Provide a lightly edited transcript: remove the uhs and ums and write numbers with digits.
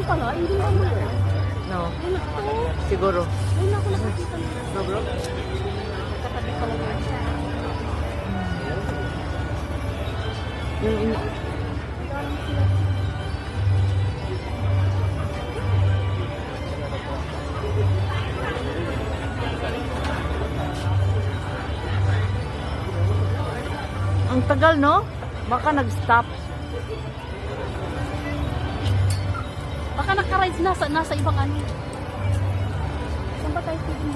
pala, hindi mo mo. No, Ayun ako. siguro. Ayun ako nakakita na. No, bro? Katabi pala yun. Yung ang tagal, no? Baka nag-stop. Baka naka-rides nasa ibang ano. Saan ba tayo pwede mo?